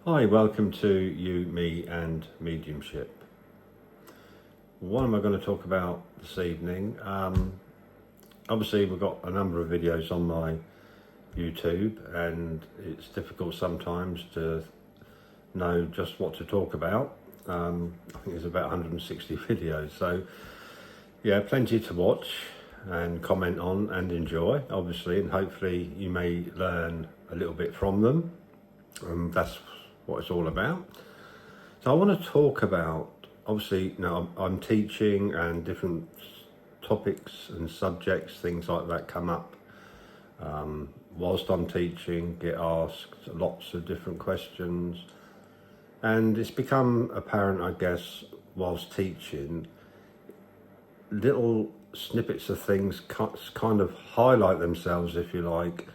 Hi, welcome to You, Me and Mediumship. What am I going to talk about this evening? Obviously we've got a number of videos on my YouTube and it's difficult sometimes to know just what to talk about. I think there's about 160 videos, so yeah, plenty to watch and comment on and enjoy, obviously, and hopefully you may learn a little bit from them. That's what it's all about. So I want to talk about, obviously, I'm teaching and different topics and subjects, things like that come up. Whilst I'm teaching, get asked lots of different questions. And it's become apparent, I guess, whilst teaching, little snippets of things kind of highlight themselves, if you like,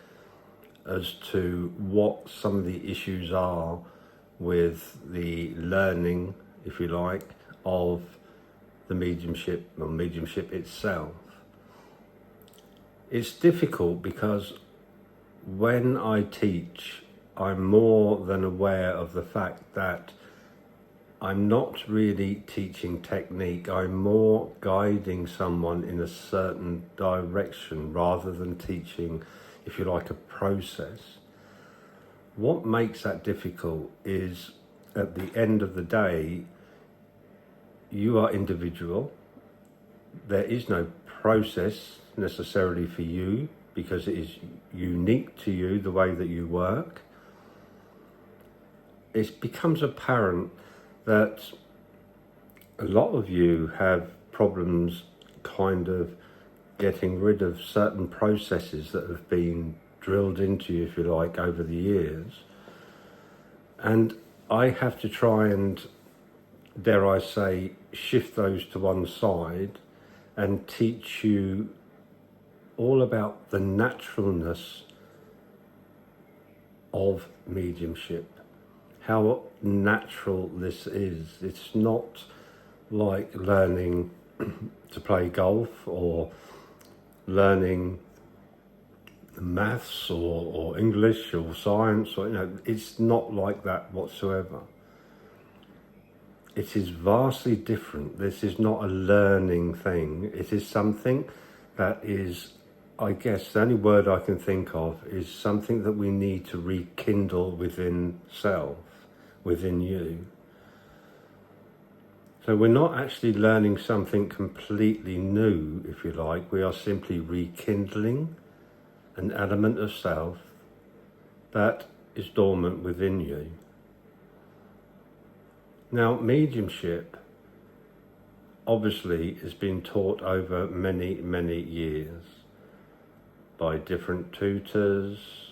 as to what some of the issues are with the learning, if you like, of the mediumship or mediumship itself. It's difficult because when I teach, I'm more than aware of the fact that I'm not really teaching technique, I'm more guiding someone in a certain direction rather than teaching, if you like, a process. What makes that difficult is, at the end of the day, you are individual. There is no process necessarily for you because it is unique to you, the way that you work. It becomes apparent that a lot of you have problems kind of getting rid of certain processes that have been drilled into you, if you like, over the years. And I have to try and, dare I say, shift those to one side and teach you all about the naturalness of mediumship, how natural this is. It's not like learning to play golf or learning maths or English or science, or it's not like that whatsoever. It is vastly different. This is not a learning thing. It is something that is, I guess, the only word I can think of is something that we need to rekindle within self, within you. So we're not actually learning something completely new, if you like. We are simply rekindling an element of self that is dormant within you. Now, mediumship obviously has been taught over many, many years by different tutors.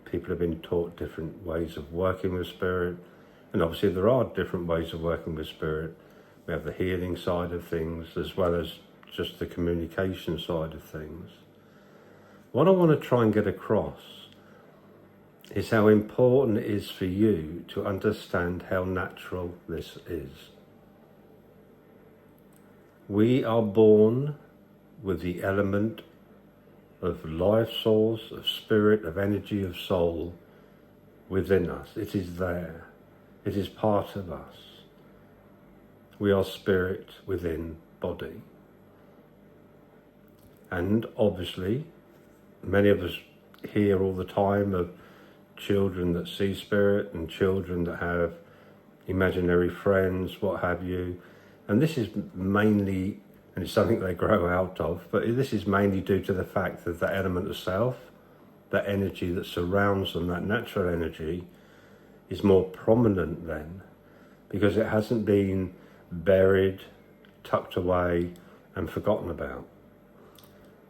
People have been taught different ways of working with spirit. And obviously there are different ways of working with spirit. We have the healing side of things as well as just the communication side of things. What I want to try and get across is how important it is for you to understand how natural this is. We are born with the element of life source, of spirit, of energy, of soul within us. It is there. It is part of us. We are spirit within body. And obviously, many of us hear all the time of children that see spirit and children that have imaginary friends, what have you. And this is mainly, and it's something they grow out of, but this is mainly due to the fact that the element of self, that energy that surrounds them, that natural energy, is more prominent then, because it hasn't been buried, tucked away and forgotten about.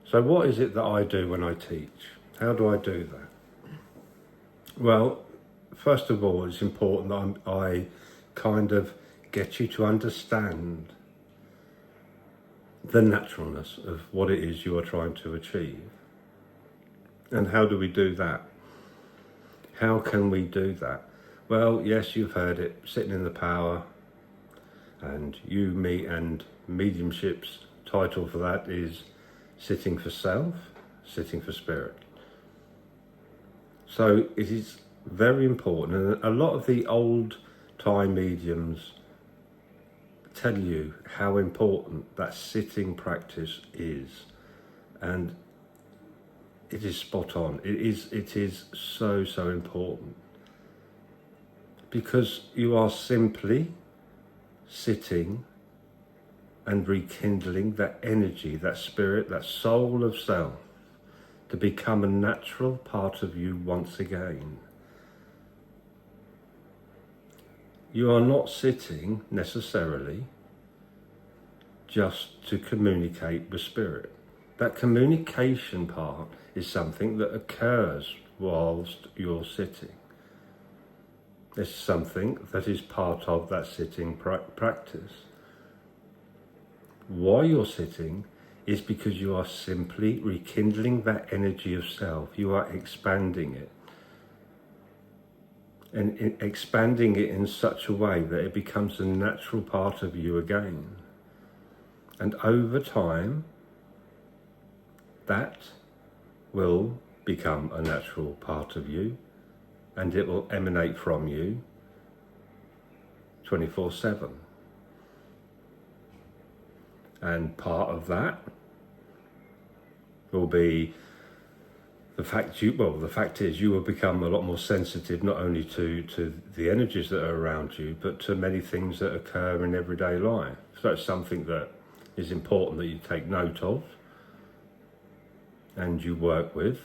So what is it that I do when I teach? How do I do that? Well, first of all, it's important that I kind of get you to understand the naturalness of what it is you are trying to achieve. And how do we do that? How can we do that? Well, yes, you've heard it, sitting in the power, and You, Me and Mediumship's title for that is sitting for self, sitting for spirit. So it is Very important. And a lot of the old time mediums tell you how important that sitting practice is. And it is spot on. It is so important. Because you are simply sitting and rekindling that energy, that spirit, that soul of self to become a natural part of you once again. You are not sitting necessarily just to communicate with spirit. That communication part is something that occurs whilst you're sitting. It's something that is part of that sitting practice. Why you're sitting is because you are simply rekindling that energy of self. You are expanding it. And expanding it in such a way that it becomes a natural part of you again. And over time, that will become a natural part of you, and it will emanate from you 24/7. And part of that will be the fact is you will become a lot more sensitive, not only to the energies that are around you, but to many things that occur in everyday life. So it's something that is important that you take note of and you work with.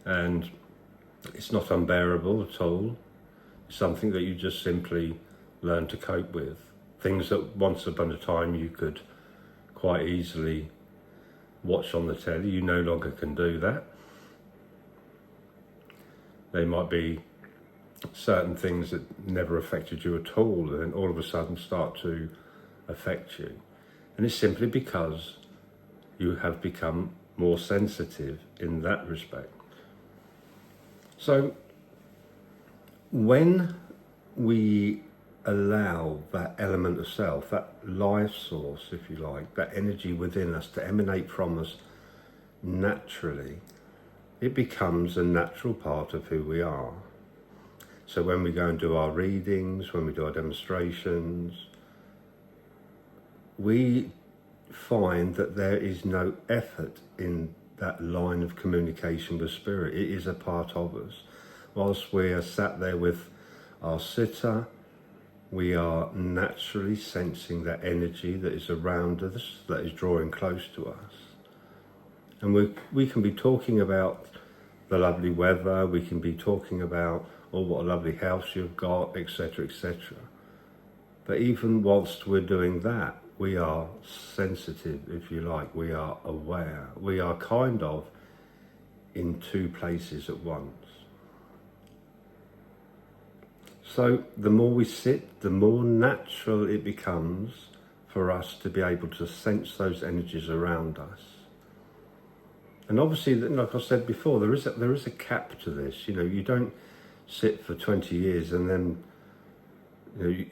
And it's not unbearable at all. It's something that you just simply learn to cope with. Things that once upon a time you could quite easily watch on the telly, you no longer can do that. There might be certain things that never affected you at all, and then all of a sudden start to affect you. And it's simply because you have become more sensitive in that respect. So when we allow that element of self, that life source, if you like, that energy within us to emanate from us naturally, it becomes a natural part of who we are. So when we go and do our readings, when we do our demonstrations, we find that there is no effort in that line of communication with spirit. It is a part of us. Whilst we are sat there with our sitter, we are naturally sensing that energy that is around us, that is drawing close to us. And we can be talking about the lovely weather, we can be talking about, oh, what a lovely house you've got, etc., etc. But even whilst we're doing that, we are sensitive, if you like, we are aware. We are kind of in two places at once. So the more we sit, the more natural it becomes for us to be able to sense those energies around us. And obviously, like I said before, there is a cap to this. You know, you don't sit for 20 years and then you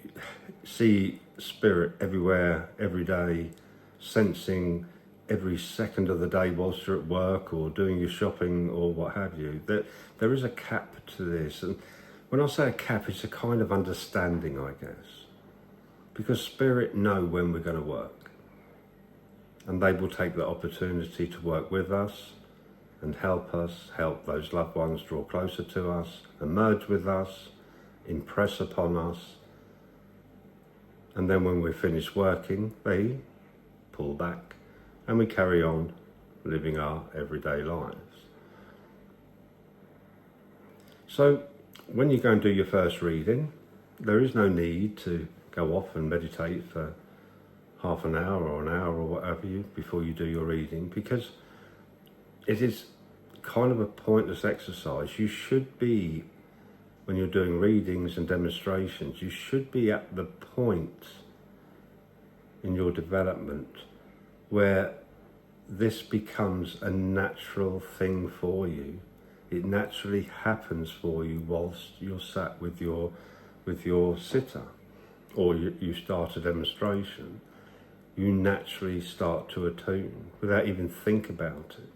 see spirit everywhere, every day, sensing every second of the day whilst you're at work or doing your shopping or what have you. There is a cap to this. And when I say a cap, it's a kind of understanding, I guess. Because spirit know when we're going to work. And they will take the opportunity to work with us and help us, help those loved ones draw closer to us, emerge with us, impress upon us. And then when we're finished working, they pull back and we carry on living our everyday lives. So when you go and do your first reading, there is no need to go off and meditate for half an hour or an hour or whatever before you do your reading, because it is kind of a pointless exercise. You should be, when you're doing readings and demonstrations, you should be at the point in your development where this becomes a natural thing for you. It naturally happens for you whilst you're sat with your sitter, or you start a demonstration. You naturally start to attune without even think about it.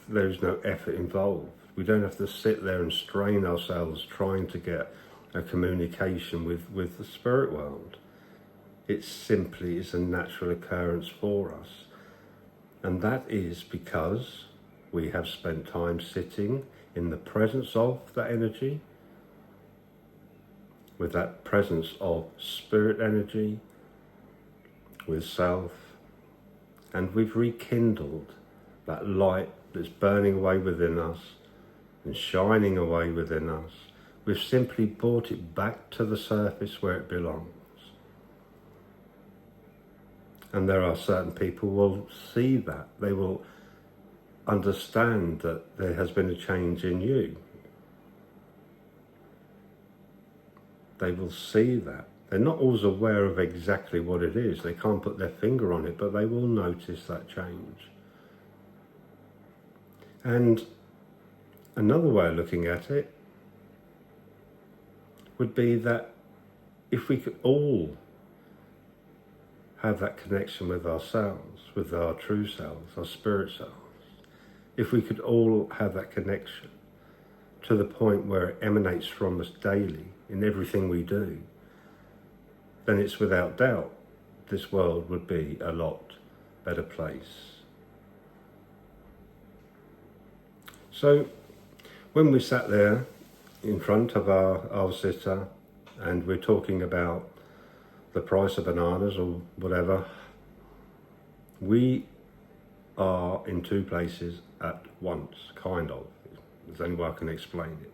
there is no effort involved. We don't have to sit there and strain ourselves trying to get a communication with the spirit world. It simply is a natural occurrence for us. And that is because we have spent time sitting in the presence of that energy, with that presence of spirit energy, with self, and we've rekindled that light that's burning away within us and shining away within us. We've simply brought it back to the surface where it belongs. And there are certain people who will see that. They will understand that there has been a change in you. They will see that. They're not always aware of exactly what it is. They can't put their finger on it, but they will notice that change. And another way of looking at it would be that if we could all have that connection with ourselves, with our true selves, our spirit selves, if we could all have that connection to the point where it emanates from us daily in everything we do, then it's without doubt this world would be a lot better place. So when we sat there in front of our sitter and we're talking about the price of bananas or whatever, we are in two places at once, kind of. There's only way I can explain it.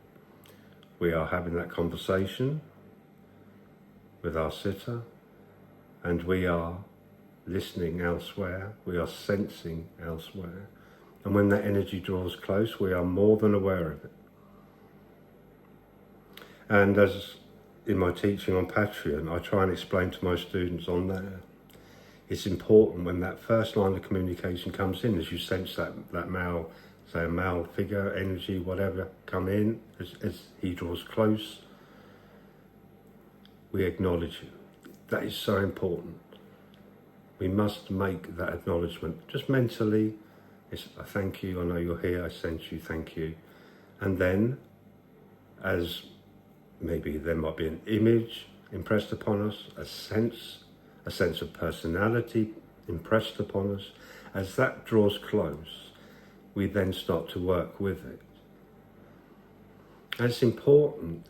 We are having that conversation with our sitter, and we are listening elsewhere, we are sensing elsewhere. And when that energy draws close, we are more than aware of it. And as in my teaching on Patreon, I try and explain to my students on there, it's important when that first line of communication comes in, as you sense that male, say a male figure, energy, whatever, come in, as he draws close, we acknowledge it. That is so important. We must make that acknowledgement, just mentally. It's a thank you, I know you're here, I sense you, thank you. And then, as maybe there might be an image impressed upon us, a sense of personality impressed upon us, as that draws close, we then start to work with it. And it's important,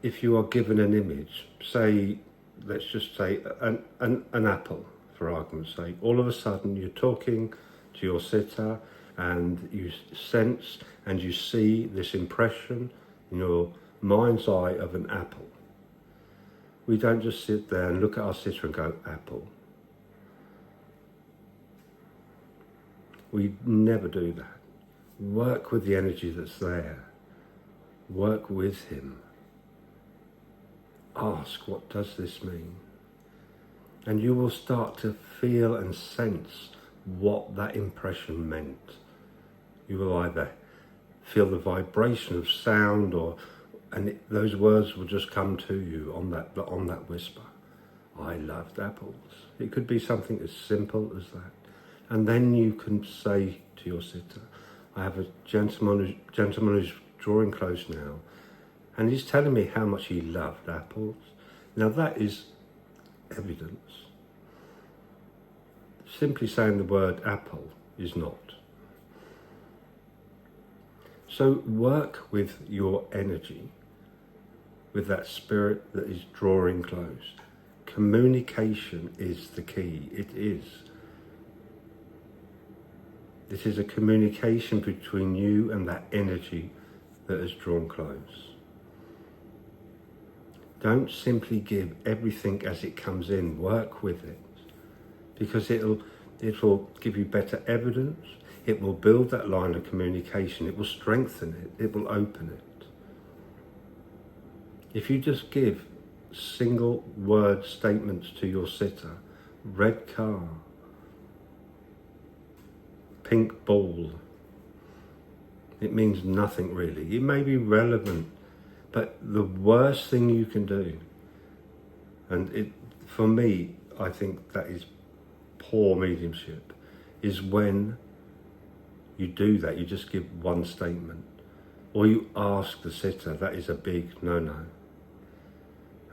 if you are given an image, say, let's just say an apple, for argument's sake, all of a sudden you're talking to your sitter and you sense and you see this impression in your mind's eye of an apple. We don't just sit there and look at our sitter and go, apple. We never do that. Work with the energy that's there. Work with him. Ask, what does this mean? And you will start to feel and sense what that impression meant. You will either feel the vibration of sound, those words will just come to you on that whisper. I loved apples. It could be something as simple as that. And then you can say to your sitter, I have a gentleman who's drawing close now, and he's telling me how much he loved apples. Now that is evidence. Simply saying the word apple is not. So work with your energy, with that spirit that is drawing close. Communication is the key. It is. This is a communication between you and that energy that has drawn close. Don't simply give everything as it comes in. Work with it, because it will give you better evidence. It will build that line of communication. It will strengthen it. It will open it. If you just give single word statements to your sitter, red car, pink ball, it means nothing really. It may be relevant, but the worst thing you can do, and for me, I think that is poor mediumship, is when you do that, you just give one statement. Or you ask the sitter, that is a big no-no.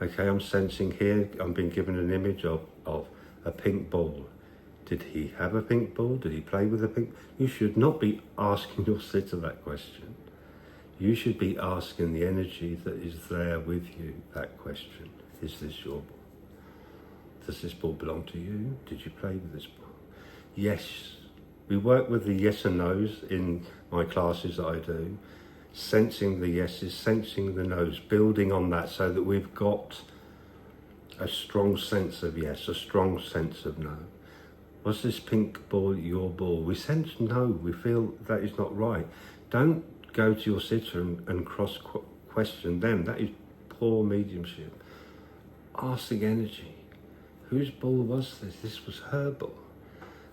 Okay, I'm sensing here, I'm being given an image of a pink ball. Did he have a pink ball? Did he play with a pink? You should not be asking your sitter that question. You should be asking the energy that is there with you that question. Is this your ball? Does this ball belong to you? Did you play with this ball? Yes. We work with the yes and no's in my classes that I do. Sensing the yeses, sensing the no's, building on that so that we've got a strong sense of yes, a strong sense of no. Was this pink ball your ball? We sense no, we feel that is not right. Don't go to your sitter and cross-question them. That is poor mediumship. Ask the energy. Whose ball was this? This was her ball.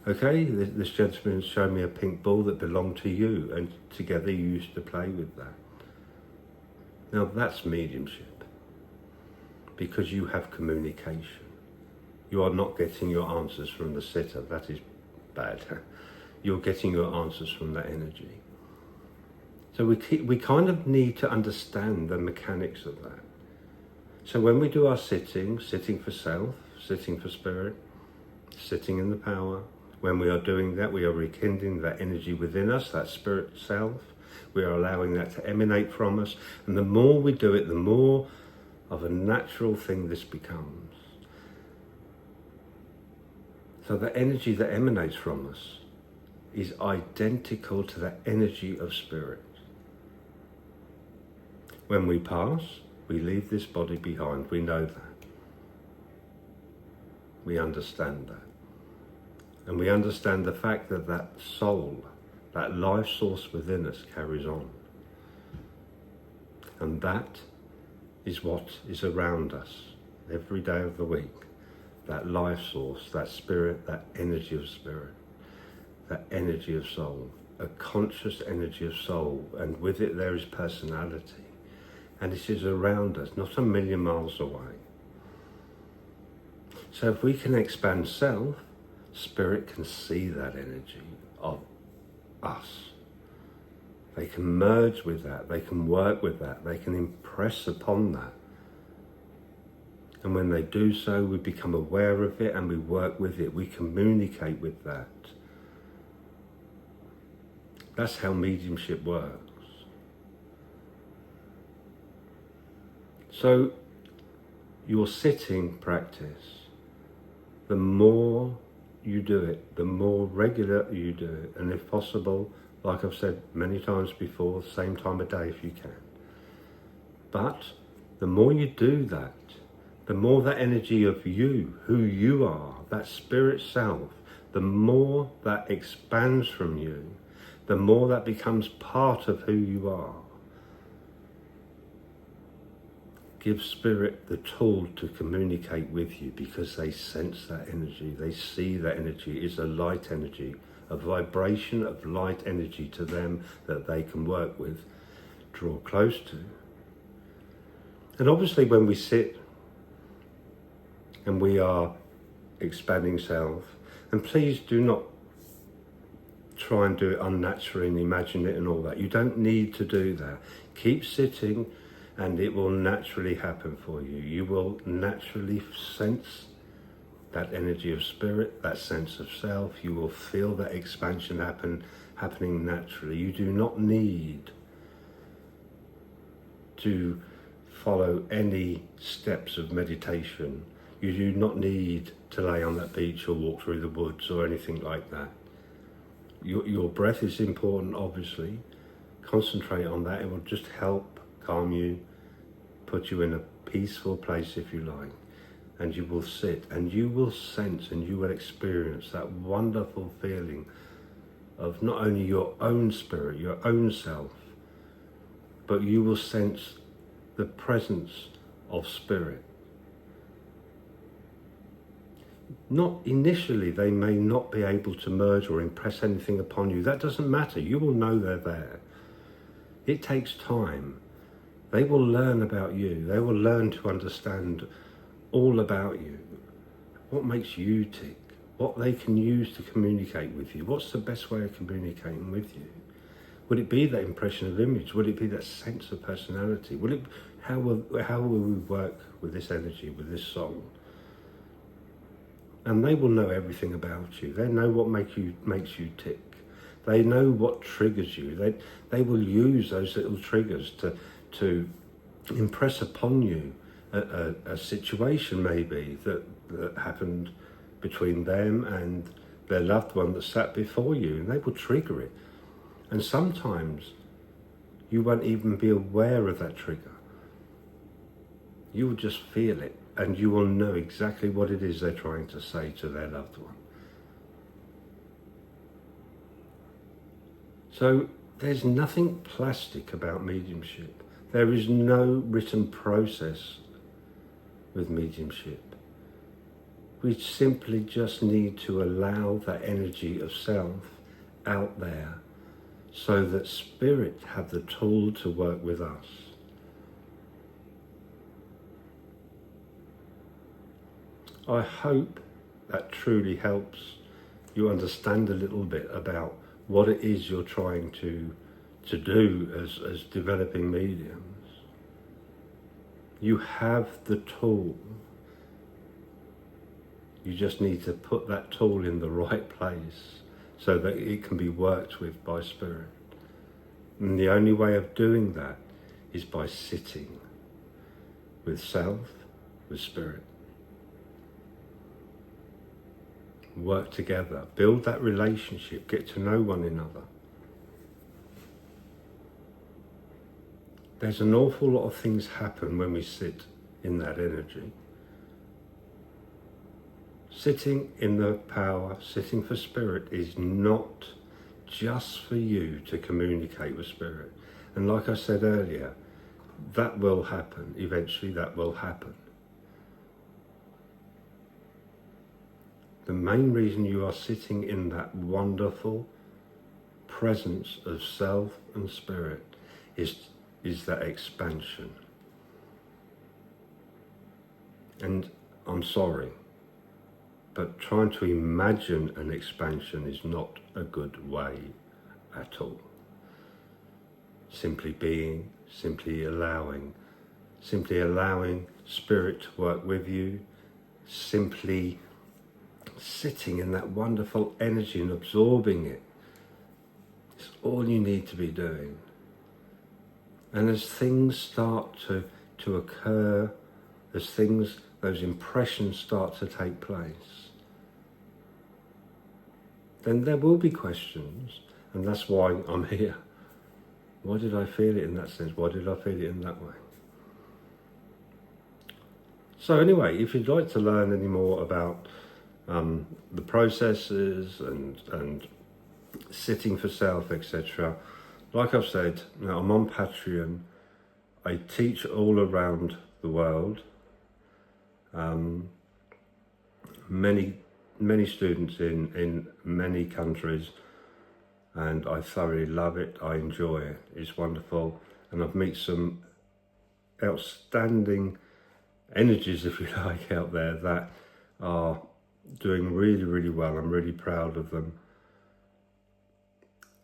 Okay, this gentleman showed me a pink ball that belonged to you, and together you used to play with that. Now that's mediumship, because you have communication. You are not getting your answers from the sitter. That is bad. You're getting your answers from that energy. So we kind of need to understand the mechanics of that. So when we do our sitting for self, sitting for spirit, sitting in the power, when we are doing that, we are rekindling that energy within us, that spirit self. We are allowing that to emanate from us. And the more we do it, the more of a natural thing this becomes. So the energy that emanates from us is identical to the energy of spirit. When we pass, we leave this body behind. We know that. We understand that. And we understand the fact that that soul, that life source within us carries on. And that is what is around us every day of the week. That life source, that spirit, that energy of spirit, that energy of soul, a conscious energy of soul, and with it there is personality. And it is around us, not a million miles away. So if we can expand self, spirit can see that energy of us. They can merge with that, they can work with that, they can impress upon that. And when they do so, we become aware of it and we work with it, we communicate with that. That's how mediumship works. So, your sitting practice, the more you do it, the more regular you do it, and if possible, like I've said many times before, same time of day if you can. But the more you do that, the more that energy of you, who you are, that spirit self, the more that expands from you, the more that becomes part of who you are. Give spirit the tool to communicate with you, because they sense that energy, they see that energy is a light energy, a vibration of light energy to them that they can work with, draw close to. And obviously when we sit and we are expanding self, and please do not try and do it unnaturally and imagine it and all that. You don't need to do that. Keep sitting and it will naturally happen for you. You will naturally sense that energy of spirit, that sense of self. You will feel that expansion happening naturally. You do not need to follow any steps of meditation. You do not need to lay on that beach or walk through the woods or anything like that. Your breath is important, obviously. Concentrate on that. It will just help calm you, put you in a peaceful place if you like, and you will sit and you will sense and you will experience that wonderful feeling of not only your own spirit, your own self, but you will sense the presence of spirit. Not initially, they may not be able to merge or impress anything upon you. That doesn't matter. You will know they're there. It takes time. They will learn about you. They will learn to understand all about you. What makes you tick? what they can use to communicate with you. What's the best way of communicating with you? Would it be that impression of image? Would it be that sense of personality? How will we work with this energy, with this song? And they will know everything about you. They know what makes you tick. They know what triggers you. They will use those little triggers to impress upon you a situation maybe that happened between them and their loved one that sat before you, and they will trigger it. And sometimes you won't even be aware of that trigger. You will just feel it, and you will know exactly what it is they're trying to say to their loved one. So there's nothing plastic about mediumship. There is no written process with mediumship. We simply just need to allow that energy of self out there so that spirit have the tool to work with us. I hope that truly helps you understand a little bit about what it is you're trying to do as developing mediums. You have the tool. You just need to put that tool in the right place so that it can be worked with by spirit. And the only way of doing that is by sitting with self, with spirit. Work together, build that relationship, get to know one another. There's an awful lot of things happen when we sit in that energy. Sitting in the power, sitting for spirit is not just for you to communicate with spirit. And like I said earlier, that will happen. Eventually that will happen. The main reason you are sitting in that wonderful presence of self and spirit is that expansion. And I'm sorry, but trying to imagine an expansion is not a good way at all. Simply being, simply allowing spirit to work with you, simply sitting in that wonderful energy and absorbing it. It's all you need to be doing. And as things start to occur, as those impressions start to take place, then there will be questions, and that's why I'm here. Why did I feel it in that sense? Why did I feel it in that way? So anyway, if you'd like to learn any more about the processes and sitting for self, etc., like I've said, now I'm on Patreon. I teach all around the world. Many students in many countries, and I thoroughly love it. I enjoy it. It's wonderful, and I've met some outstanding energies, if you like, out there that are doing really, really well. I'm really proud of them.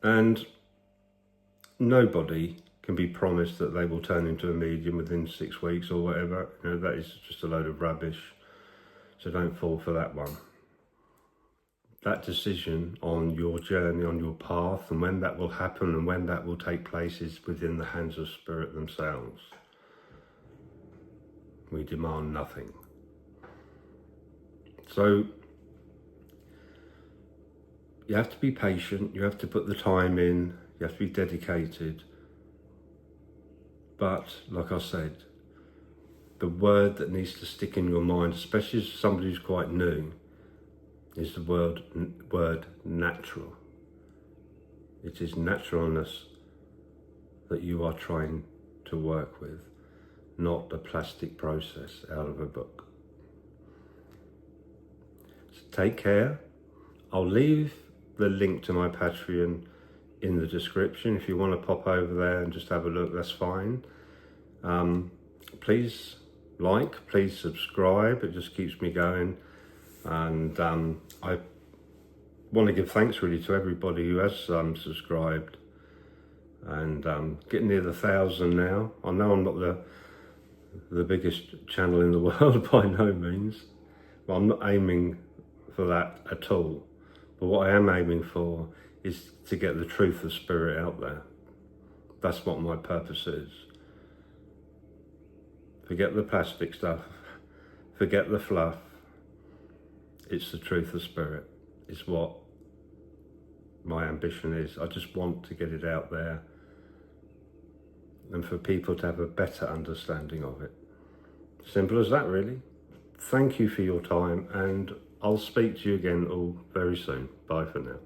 And nobody can be promised that they will turn into a medium within 6 weeks or whatever. You know, that is just a load of rubbish. So don't fall for that one. That decision on your journey, on your path, and when that will happen and when that will take place is within the hands of spirit themselves. We demand nothing. So you have to be patient, you have to put the time in, you have to be dedicated. But like I said, the word that needs to stick in your mind, especially as somebody who's quite new, is the word natural. It is naturalness that you are trying to work with, not a plastic process out of a book. So take care. I'll leave the link to my Patreon in the description. If you want to pop over there and just have a look, that's fine. Please like, please subscribe. It just keeps me going. And I want to give thanks really to everybody who has subscribed, and getting near the 1,000 now. I know I'm not the biggest channel in the world by no means, but I'm not aiming for that at all. But what I am aiming for is to get the truth of spirit out there. That's what my purpose is. Forget the plastic stuff, forget the fluff. It's the truth of spirit. It's what my ambition is. I just want to get it out there and for people to have a better understanding of it. Simple as that, really. Thank you for your time, and I'll speak to you again all very soon. Bye for now.